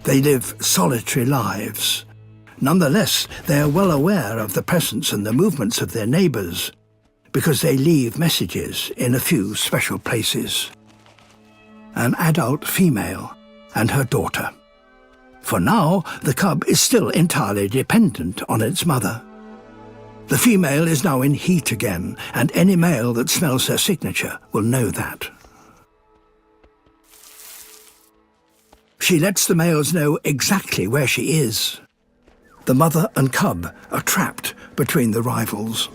They live solitary lives. Nonetheless, they are well aware of the presence and the movements of their neighbours, because they leave messages in a few special places. An adult female and her daughter. For now, the cub is still entirely dependent on its mother. The female is now in heat again, and any male that smells her signature will know that. She lets the males know exactly where she is. The mother and cub are trapped between the rivals.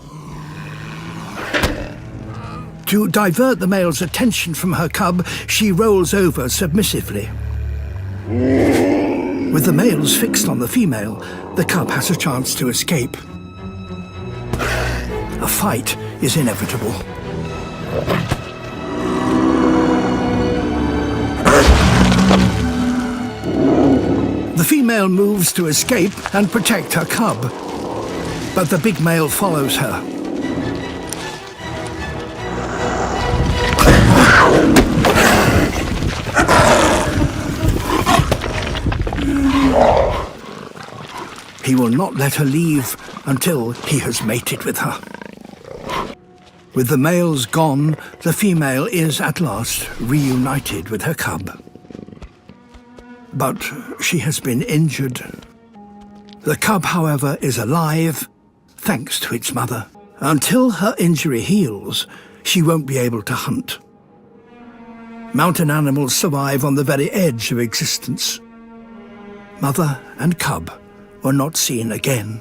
To divert the male's attention from her cub, she rolls over submissively. With the males fixed on the female, the cub has a chance to escape. A fight is inevitable. The female moves to escape and protect her cub, but the big male follows her. He will not let her leave until he has mated with her. With the males gone, the female is at last reunited with her cub. But she has been injured. The cub, however, is alive, thanks to its mother. Until her injury heals, she won't be able to hunt. Mountain animals survive on the very edge of existence. Mother and cub were not seen again.